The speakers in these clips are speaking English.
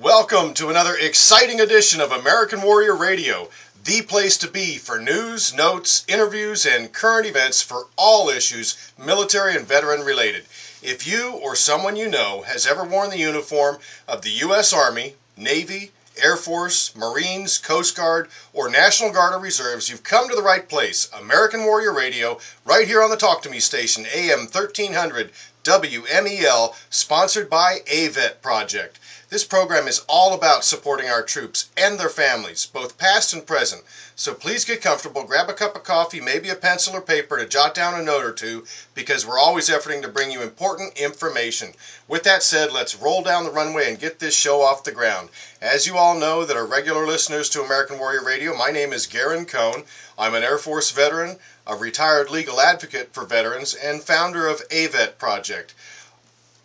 Welcome to another exciting edition of American Warrior Radio, the place to be for news, notes, interviews, and current events for all issues military and veteran related. If you or someone you know has ever worn the uniform of the U.S. Army, Navy, Air Force, Marines, Coast Guard, or National Guard or Reserves, you've come to the right place. American Warrior Radio, right here on the Talk to Me station, AM 1300 WMEL, sponsored by AVET Project. This program is all about supporting our troops and their families, both past and present. So please get comfortable, grab a cup of coffee, maybe a pencil or paper to jot down a note or two, because we're always efforting to bring you important information. With that said, let's roll down the runway and get this show off the ground. As you all know that are regular listeners to American Warrior Radio, my name is Garen Cohn. I'm an Air Force veteran, a retired legal advocate for veterans, and founder of AVET Project.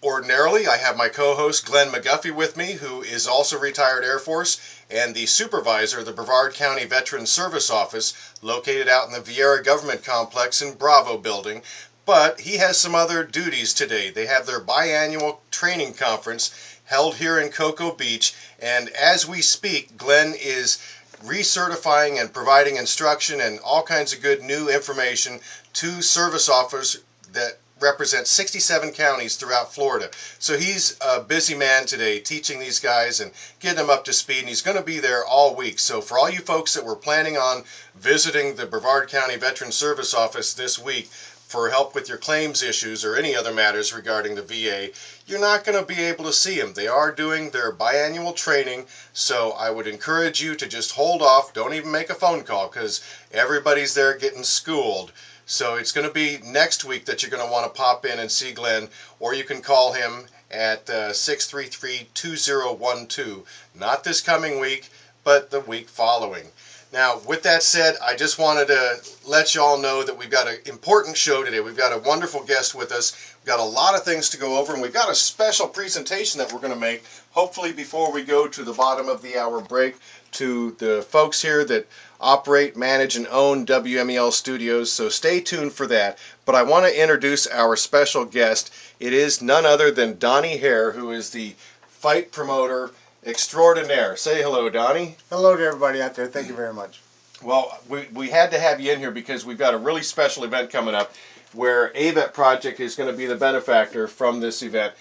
Ordinarily, I have my co-host Glenn McGuffey with me, who is also retired Air Force and the supervisor of the Brevard County Veterans Service Office, located out in the Vieira Government Complex in Bravo Building. But he has some other duties today. They have their biannual training conference held here in Cocoa Beach, and as we speak, Glenn is recertifying and providing instruction and all kinds of good new information to service officers that represent 67 counties throughout Florida. So he's a busy man today teaching these guys and getting them up to speed, and he's going to be there all week. So for all you folks that were planning on visiting the Brevard County Veterans Service Office this week for help with your claims issues or any other matters regarding the VA, you're not going to be able to see them. They are doing their biannual training, so I would encourage you to just hold off. Don't even make a phone call, because everybody's there getting schooled. So it's going to be next week that you're going to want to pop in and see Glenn, or you can call him at 633-2012. Not this coming week, but the week following. Now, with that said, I just wanted to let you all know that we've got an important show today. We've got a wonderful guest with us. We've got a lot of things to go over, and we've got a special presentation that we're going to make, hopefully before we go to the bottom of the hour break, to the folks here that operate, manage, and own WMEL Studios, so stay tuned for that. But I want to introduce our special guest. It is none other than Donnie Hare, who is the fight promoter extraordinaire. Say hello, Donnie. Hello to everybody out there. Thank you very much. Well, we had to have you in here because we've got a really special event coming up where AVET Project is going to be the benefactor from this event.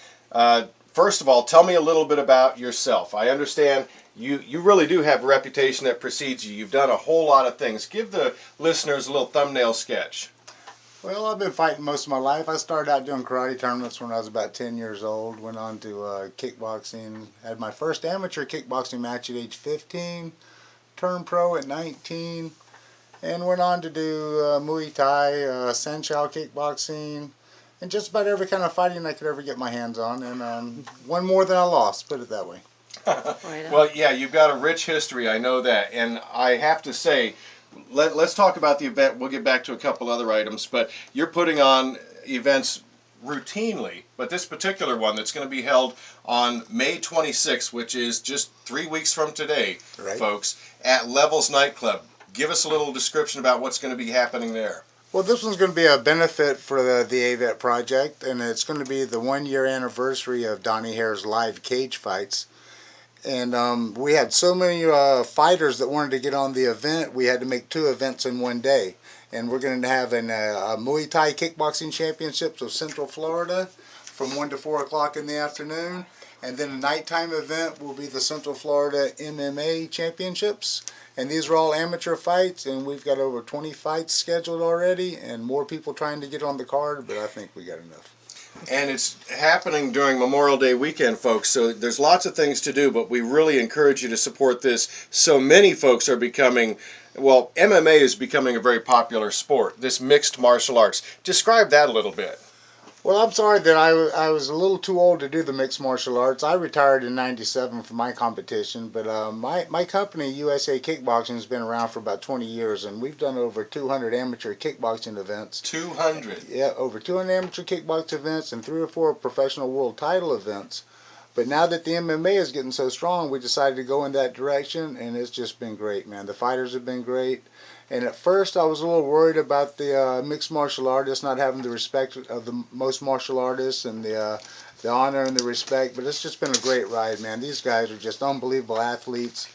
First of all, tell me a little bit about yourself. I understand you really do have a reputation that precedes you. You've done a whole lot of things. Give the listeners a little thumbnail sketch. Well, I've been fighting most of my life. I started out doing karate tournaments when I was about 10 years old. Went on to kickboxing. Had my first amateur kickboxing match at age 15. Turned pro at 19. And went on to do Muay Thai, Sanchao kickboxing, and just about every kind of fighting I could ever get my hands on. And one more than I lost, put it that way. Well, yeah, you've got a rich history. I know that. And I have to say, let's talk about the event. We'll get back to a couple other items, but you're putting on events routinely, but this particular one that's going to be held on May 26th, which is just 3 weeks from today, right, folks, at Levels Nightclub. Give us a little description about what's going to be happening there. Well, this one's going to be a benefit for the AVET Project, and it's going to be the 1-year anniversary of Donnie Hare's live cage fights. And we had so many fighters that wanted to get on the event, we had to make 2 events in one day. And we're going to have a Muay Thai Kickboxing Championships of Central Florida from 1 to 4 o'clock in the afternoon. And then a nighttime event will be the Central Florida MMA Championships. And these are all amateur fights, and we've got over 20 fights scheduled already, and more people trying to get on the card, but I think we got enough. And it's happening during Memorial Day weekend, folks, so there's lots of things to do, but we really encourage you to support this. So many folks are becoming, well, MMA is becoming a very popular sport, this mixed martial arts. Describe that a little bit. Well, I'm sorry that I was a little too old to do the mixed martial arts. I retired in '97 from my competition, but my company, USA Kickboxing, has been around for about 20 years, and we've done over 200 amateur kickboxing events. 200? Yeah, over 200 amateur kickboxing events and 3 or 4 professional world title events. But now that the MMA is getting so strong, we decided to go in that direction, and it's just been great, man. The fighters have been great. And at first I was a little worried about the mixed martial artists not having the respect of the most martial artists and the the honor and the respect. But it's just been a great ride, man. These guys are just unbelievable athletes.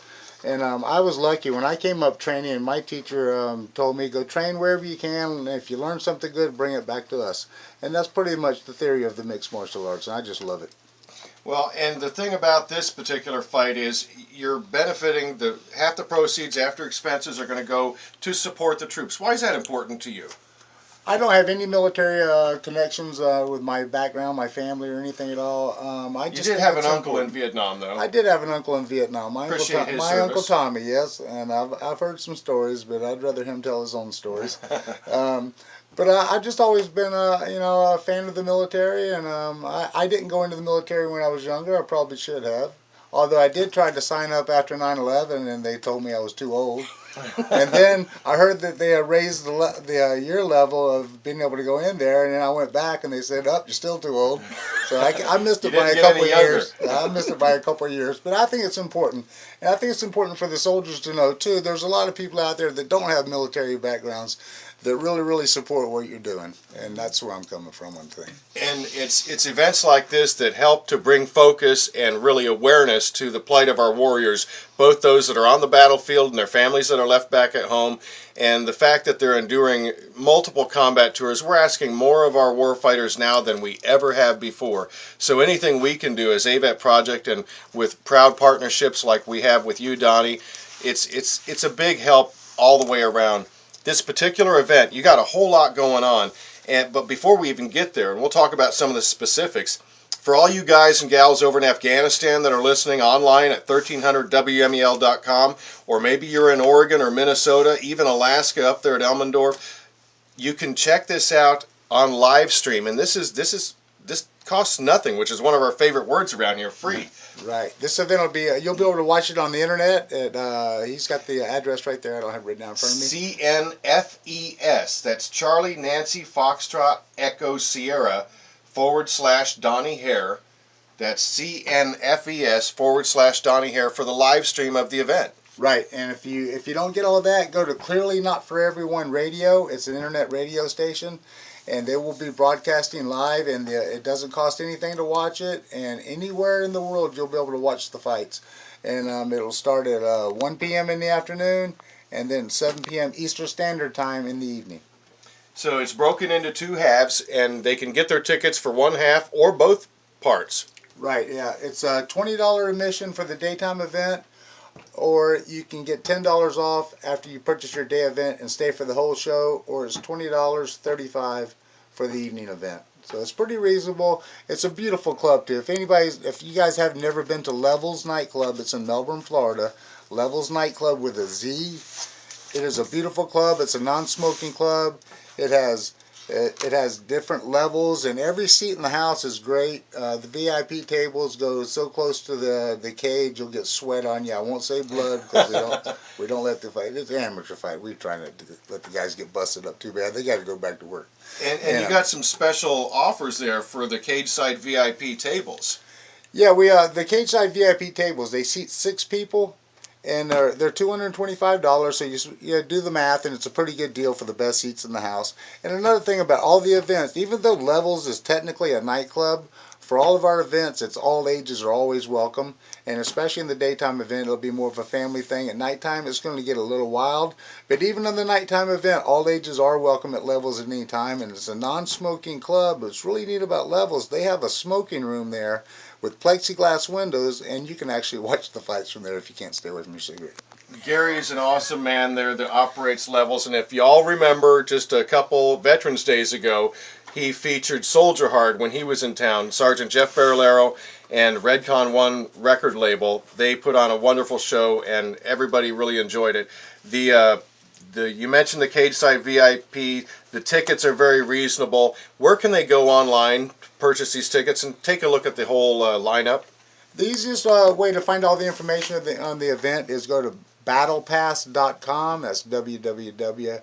And I was lucky when I came up training. My teacher told me, go train wherever you can, and if you learn something good, bring it back to us. And that's pretty much the theory of the mixed martial arts, and I just love it. Well, and the thing about this particular fight is you're benefiting half the proceeds after expenses are going to go to support the troops. Why is that important to you? I don't have any military connections with my background, my family, or anything at all. You did have an uncle in Vietnam, though. I did have an uncle in Vietnam. My Uncle Tommy, yes, and I've heard some stories, but I'd rather him tell his own stories. But I've just always been a fan of the military, and I didn't go into the military when I was younger. I probably should have. Although I did try to sign up after 9/11, and they told me I was too old. And then I heard that they raised the year level of being able to go in there, and then I went back, and they said, "Oh, you're still too old." So I missed it by a couple of years. I missed it by a couple of years, but I think it's important, and I think it's important for the soldiers to know too. There's a lot of people out there that don't have military backgrounds that really, really support what you're doing, and that's where I'm coming from on things. And it's events like this that help to bring focus and really awareness to the plight of our warriors, both those that are on the battlefield and their families that are left back at home, and the fact that they're enduring multiple combat tours. We're asking more of our warfighters now than we ever have before. So anything we can do as AVET Project, and with proud partnerships like we have with you, Donnie, it's a big help all the way around. This particular event, you got a whole lot going on, but before we even get there, and we'll talk about some of the specifics, for all you guys and gals over in Afghanistan that are listening online at 1300WMEL.com, or maybe you're in Oregon or Minnesota, even Alaska up there at Elmendorf, you can check this out on live stream, and this costs nothing, which is one of our favorite words around here, free. Right. This event will be, you'll be able to watch it on the internet. He's got the address right there. I don't have it written down in front of me. CNFES. That's Charlie Nancy Foxtrot Echo Sierra / Donnie Hare. That's CNFES / Donnie Hare for the live stream of the event. Right. And if you don't get all of that, go to Clearly Not For Everyone Radio. It's an internet radio station, and they will be broadcasting live, and it doesn't cost anything to watch it, and anywhere in the world you'll be able to watch the fights. And it'll start at 1 p.m. in the afternoon, and then 7 p.m. Eastern Standard Time in the evening. So it's broken into two halves, and they can get their tickets for one half or both parts. Right, yeah. It's a $20 admission for the daytime event, or you can get $10 off after you purchase your day event and stay for the whole show, or it's $20, $35 for the evening event. So it's pretty reasonable. It's a beautiful club too. If you guys have never been to Levels Nightclub, it's in Melbourne, Florida. Levels Nightclub with a Z. It is a beautiful club. It's a non-smoking club. It has different levels, and every seat in the house is great. The VIP tables go so close to the cage you'll get sweat on you. I won't say blood because we don't let the fight. It's an amateur fight. We're trying to let the guys get busted up too bad. They got to go back to work. And you got some special offers there for the cage side VIP tables. Yeah, the cage side VIP tables. They seat 6 people. And they're $225, so you do the math, and it's a pretty good deal for the best seats in the house. And another thing about all the events, even though Levels is technically a nightclub, for all of our events, it's all ages are always welcome. And especially in the daytime event, it'll be more of a family thing. At nighttime, it's going to get a little wild. But even in the nighttime event, all ages are welcome at Levels at any time. And it's a non-smoking club. What's really neat about Levels, they have a smoking room there with plexiglass windows, and you can actually watch the fights from there if you can't stay away from your cigarette. Gary is an awesome man there that operates Levels, and if y'all remember just a couple Veterans Days ago, he featured Soldier Hard when he was in town. Sergeant Jeff Barolero and Redcon One record label, they put on a wonderful show, and everybody really enjoyed it. You mentioned the cage side VIP. The tickets are very reasonable. Where can they go online to purchase these tickets and take a look at the whole lineup? The easiest way to find all the information on the event is go to battlepass.com. That's www.battles.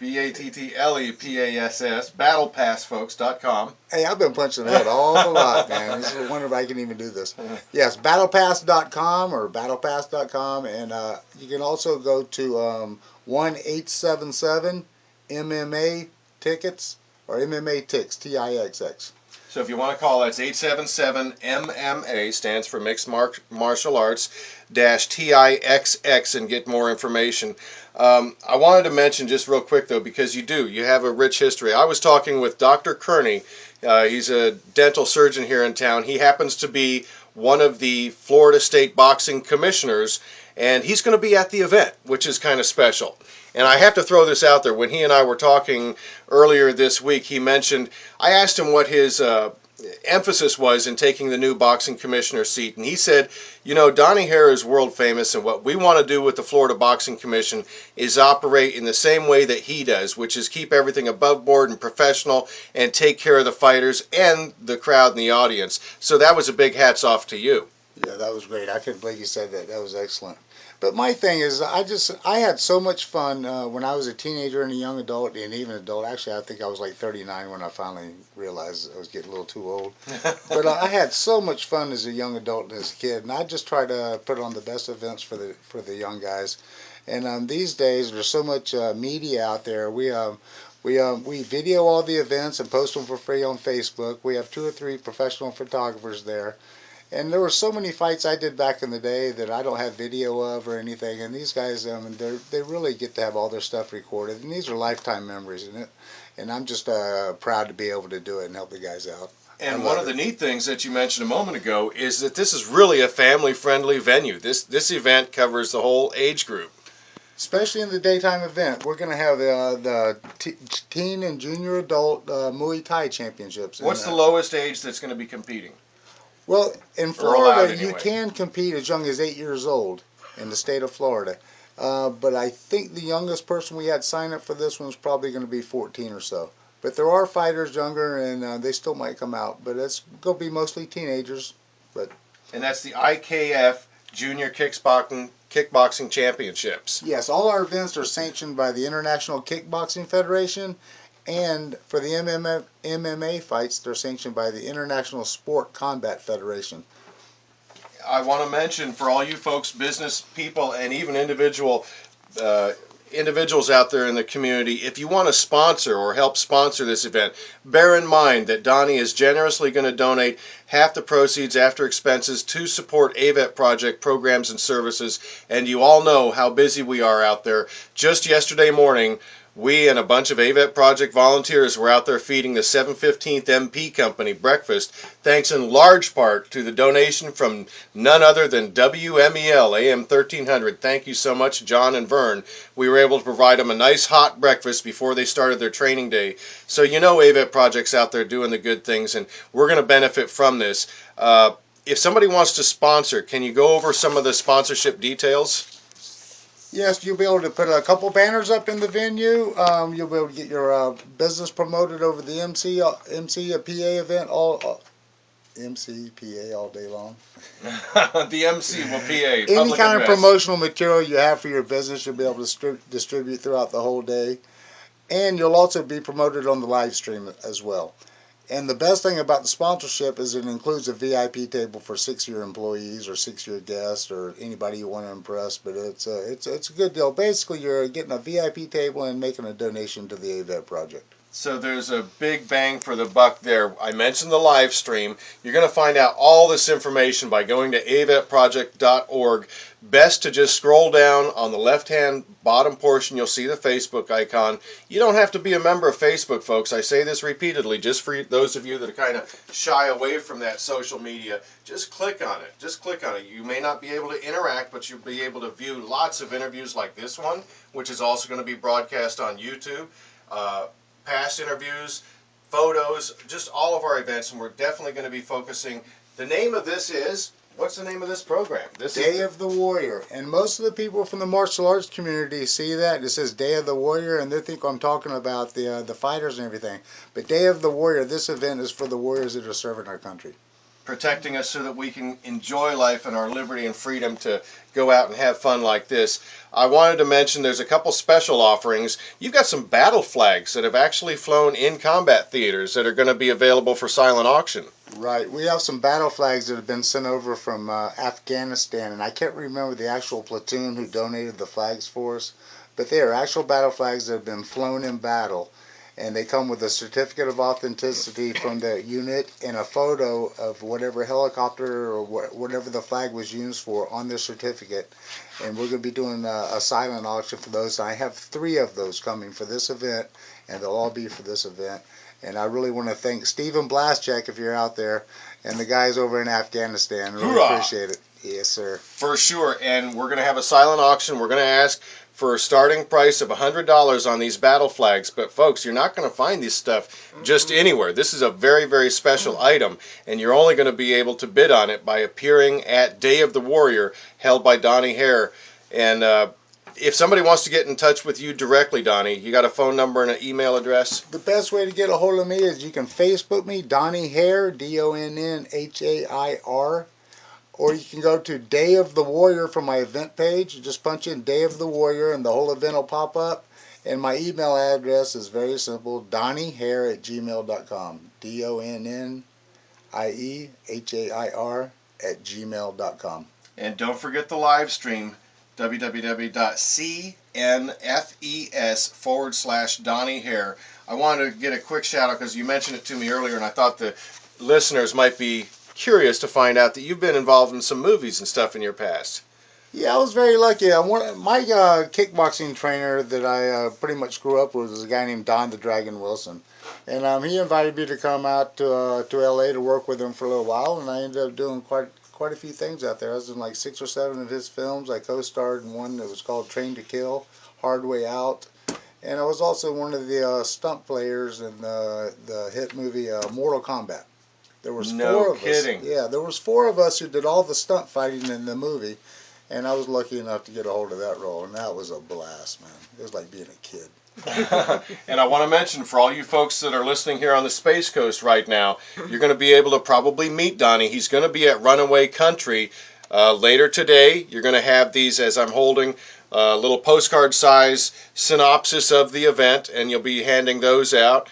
BATTLEPASS, battlepassfolks.com. Hey, I've been punching the head all the lot, man. This is wonder if I can even do this. Yes, battlepass.com or battlepass.com, and you can also go to 1-877 MMA tickets or MMA Tix, Tixx. So if you want to call, that's 877-MMA, stands for Mixed Martial Arts, dash TIXX, and get more information. I wanted to mention just real quick, though, because you have a rich history. I was talking with Dr. Kearney. He's a dental surgeon here in town. He happens to be one of the Florida State Boxing Commissioners, and he's going to be at the event, which is kind of special. And I have to throw this out there. When he and I were talking earlier this week, he mentioned, I asked him what his emphasis was in taking the new boxing commissioner seat. And he said, Donnie Hare is world famous, and what we want to do with the Florida Boxing Commission is operate in the same way that he does, which is keep everything above board and professional and take care of the fighters and the crowd and the audience. So that was a big hats off to you. Yeah, that was great. I couldn't believe you said that. That was excellent. But my thing is, I had so much fun when I was a teenager and a young adult and even adult. Actually, I think I was like 39 when I finally realized I was getting a little too old. But I had so much fun as a young adult and as a kid, and I just try to put on the best events for the young guys. And these days, there's so much media out there. We video all the events and post them for free on Facebook. We have 2 or 3 professional photographers there. And there were so many fights I did back in the day that I don't have video of or anything. And these guys, they really get to have all their stuff recorded. And these are lifetime memories, and I'm just proud to be able to do it and help the guys out. And one of the neat things that you mentioned a moment ago is that this is really a family-friendly venue. This event covers the whole age group. Especially in the daytime event, we're going to have the teen and junior adult Muay Thai championships. What's the lowest age that's going to be competing? Well, in Florida, you can compete as young as 8 years old in the state of Florida. But I think the youngest person we had sign up for this one is probably going to be 14 or so. But there are fighters younger, and they still might come out. But it's going to be mostly teenagers. And that's the IKF Junior Kickboxing Championships. Yes, all our events are sanctioned by the International Kickboxing Federation. And for the MMA fights, they're sanctioned by the International Sport Combat Federation. I want to mention for all you folks, business people, and even individuals out there in the community, if you want to sponsor or help sponsor this event, bear in mind that Donnie is generously going to donate half the proceeds after expenses to support AVET project programs and services. And you all know how busy we are out there. Just yesterday morning, we and a bunch of AVET project volunteers were out there feeding the 715th MP Company breakfast, thanks in large part to the donation from none other than WMEL AM 1300. Thank you so much, John and Vern. We were able to provide them a nice hot breakfast before they started their training day. So AVET project's out there doing the good things, and we're going to benefit from this. If somebody wants to sponsor, can you go over some of the sponsorship details? Yes, you'll be able to put a couple banners up in the venue. You'll be able to get your business promoted over the MC PA event, MC/PA all day long. The MC will PA. Any kind of promotional material you have for your business, you'll be able to distribute throughout the whole day. And you'll also be promoted on the live stream as well. And the best thing about the sponsorship is it includes a VIP table for 6-year employees or 6-year guests or anybody you want to impress. But it's a good deal. Basically, you're getting a VIP table and making a donation to the AVET project. So there's a big bang for the buck there. I mentioned the live stream. You're going to find out all this information by going to avetproject.org. Best to just scroll down on the left-hand bottom portion. You'll see the Facebook icon. You don't have to be a member of Facebook, folks. I say this repeatedly just for those of you that are kind of shy away from that social media. Just click on it. Just click on it. You may not be able to interact, but you'll be able to view lots of interviews like this one, which is also going to be broadcast on YouTube. Past interviews, photos, just all of our events, and we're definitely going to be focusing. The name of this is, what's the name of this program? Day of the Warrior. And most of the people from the martial arts community see that. It says Day of the Warrior, and they think I'm talking about the fighters and everything. But Day of the Warrior, this event is for the warriors that are serving our country. Protecting us so that we can enjoy life and our liberty and freedom to go out and have fun like this. I wanted to mention there's a couple special offerings. You've got some battle flags that have actually flown in combat theaters that are going to be available for silent auction. Right. We have some battle flags that have been sent over from Afghanistan, and I can't remember the actual platoon who donated the flags for us. but they are actual battle flags that have been flown in battle. And they come with a certificate of authenticity from the unit and a photo of whatever helicopter or whatever the flag was used for on their certificate. And we're going to be doing a silent auction for those. I have 3 of those coming for this event, and they'll all be for this event. And I really want to thank Stephen Blaschek, if you're out there, and the guys over in Afghanistan. Really Hoorah! appreciate it. Yes, sir. For sure. And we're going to have a silent auction. We're going to ask for a starting price of $100 on these battle flags. But folks, you're not going to find this stuff just anywhere. This is a very, very special item, and you're only going to be able to bid on it by appearing at Day of the Warrior, held by Donnie Hare. And if somebody wants to get in touch with you directly, Donnie, you got a phone number and an email address? The best way to get a hold of me is you can Facebook me, Donnie Hare, DONNHAIR. Or you can go to Day of the Warrior from my event page. You just punch in Day of the Warrior and the whole event will pop up. And my email address is very simple, donniehair@gmail.com. DONNIEHAIR@gmail.com. And don't forget the live stream, www.cnfes.com/Donnie Hare. I wanted to get a quick shout out because you mentioned it to me earlier, and I thought the listeners might be curious to find out that you've been involved in some movies and stuff in your past. Yeah, I was very lucky. My kickboxing trainer that I pretty much grew up with was a guy named Don the Dragon Wilson. And he invited me to come out to LA to work with him for a little while, and I ended up doing quite a few things out there. I was in like 6 or 7 of his films. I co-starred in one that was called Train to Kill, Hard Way Out. And I was also one of the stunt players in the hit movie Mortal Kombat. There was 4 of us. Yeah, there was 4 of us who did all the stunt fighting in the movie, and I was lucky enough to get a hold of that role, and that was a blast, man. It was like being a kid. And I want to mention, for all you folks that are listening here on the Space Coast right now, you're going to be able to probably meet Donnie. He's going to be at Runaway Country later today. You're going to have these, as I'm holding, little postcard size synopsis of the event, and you'll be handing those out.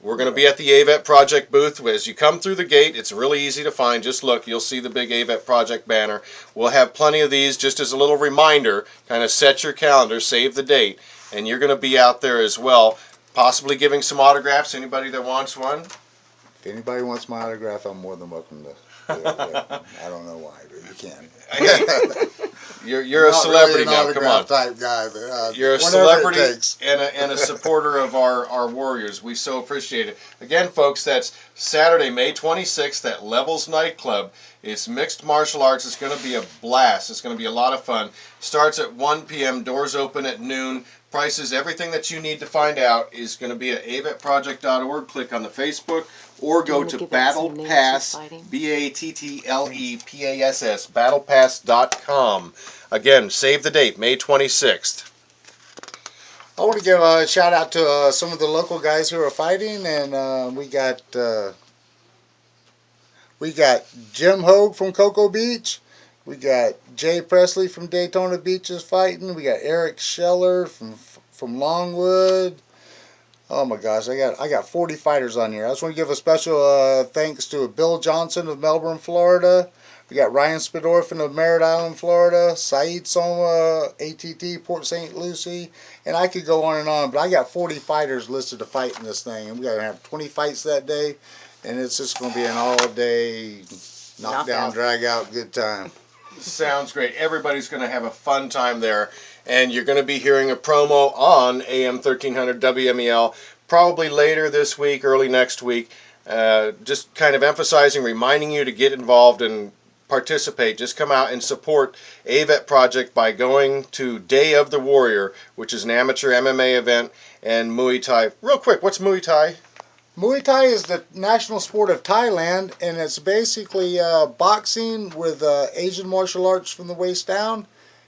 We're going to be at the AVET Project booth. As you come through the gate, it's really easy to find. Just look, you'll see the big AVET Project banner. We'll have plenty of these just as a little reminder. Kind of set your calendar, save the date, and you're going to be out there as well, possibly giving some autographs. Anybody that wants one? If anybody wants my autograph, I'm more than welcome to. I don't know why, but you can. You're a celebrity now. Come on, type guy, but, you're a celebrity and a supporter of our Warriors. We so appreciate it. Again, folks, that's Saturday, May 26th at Levels Nightclub. It's mixed martial arts. It's going to be a blast. It's going to be a lot of fun. Starts at 1 p.m. Doors open at noon. Prices, everything that you need to find out is going to be at avetproject.org. Click on the Facebook or go to Battle Pass, BATTLEPASS, battlepass.com. Again, save the date, May 26th. I want to give a shout out to some of the local guys who are fighting, and we got Jim Hogue from Cocoa Beach. We got Jay Presley from Daytona Beach is fighting. We got Eric Scheller from Longwood. Oh my gosh, I got 40 fighters on here. I just want to give a special thanks to Bill Johnson of Melbourne, Florida. We got Ryan Spidorfin of Merritt Island, Florida. Saeed Soma, ATT, Port St. Lucie. And I could go on and on, but I got 40 fighters listed to fight in this thing. And we're going to have 20 fights that day. And it's just going to be an all-day knockdown, drag-out good time. Sounds great. Everybody's going to have a fun time there. And you're going to be hearing a promo on AM 1300 WMEL probably later this week, early next week. Just kind of emphasizing, reminding you to get involved and participate. Just come out and support AVET Project by going to Day of the Warrior, which is an amateur MMA event, and Muay Thai. Real quick, what's Muay Thai? Muay Thai is the national sport of Thailand, and it's basically boxing with Asian martial arts from the waist down.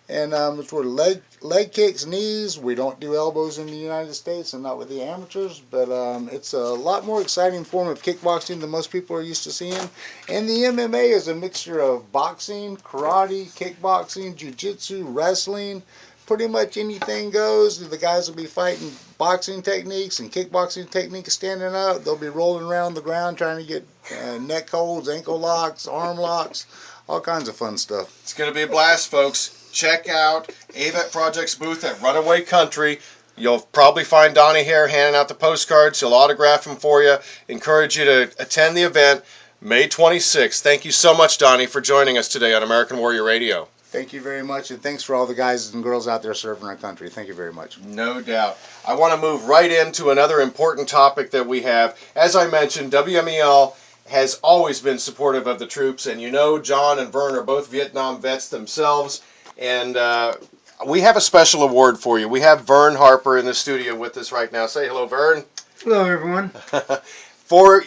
And it's for leg kicks, knees. We don't do elbows in the United States and not with the amateurs, but it's a lot more exciting form of kickboxing than most people are used to seeing. And the MMA is a mixture of boxing, karate, kickboxing, jiu-jitsu, wrestling. Pretty much anything goes. The guys will be fighting boxing techniques and kickboxing techniques standing up. They'll be rolling around the ground trying to get neck holds, ankle locks, arm locks, all kinds of fun stuff. It's going to be a blast, folks. check out AVET Project's booth at Runaway Country. You'll probably find Donnie here handing out the postcards. He'll autograph them for you. Encourage you to attend the event May 26th. Thank you so much, Donnie, for joining us today on American Warrior Radio. Thank you very much, and thanks for all the guys and girls out there serving our country. Thank you very much. No doubt. I want to move right into another important topic that we have. As I mentioned, WMEL has always been supportive of the troops, and you know John and Vern are both Vietnam vets themselves, and we have a special award for you. We have Vern Harper in the studio with us right now. Say hello, Vern. Hello, everyone. For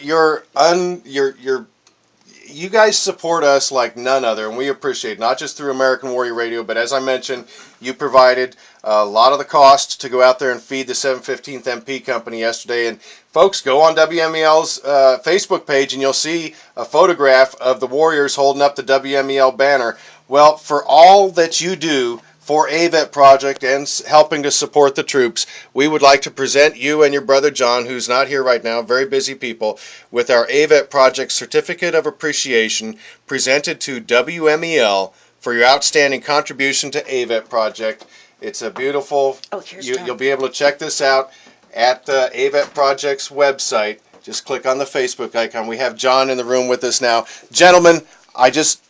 you guys support us like none other, and we appreciate it, not just through American Warrior Radio, but as I mentioned, you provided a lot of the costs to go out there and feed the 715th MP Company yesterday. And folks, go on WMEL's Facebook page and you'll see a photograph of the Warriors holding up the WMEL banner. Well, for all that you do for AVET Project and helping to support the troops, we would like to present you and your brother John, who's not here right now, very busy people, with our AVET Project Certificate of Appreciation presented to WMEL for your outstanding contribution to AVET Project. It's a beautiful, you'll be able to check this out at the AVET Project's website. Just click on the Facebook icon. We have John in the room with us now. Gentlemen, I just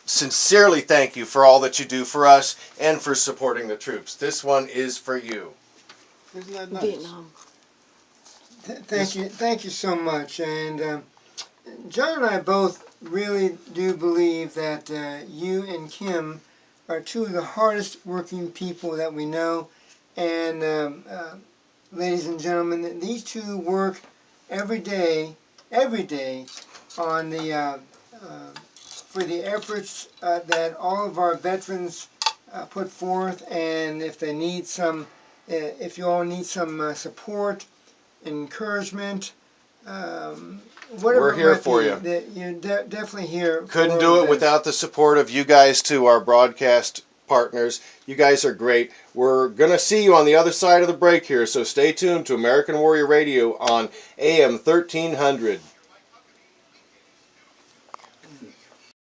sincerely thank you for all that you do for us and for supporting the troops. This one is for you. Isn't that nice? Vietnam. Thank you so much. And John and I both really do believe that you and Kim are two of the hardest working people that we know. And ladies and gentlemen, these two work every day on the for the efforts that all of our veterans put forth. And if they need some, if you all need some support, encouragement, whatever, we're here for you. You're definitely here. Couldn't do it without the support of you guys too, our broadcast partners. You guys are great. We're going to see you on the other side of the break here, so stay tuned to American Warrior Radio on AM 1300.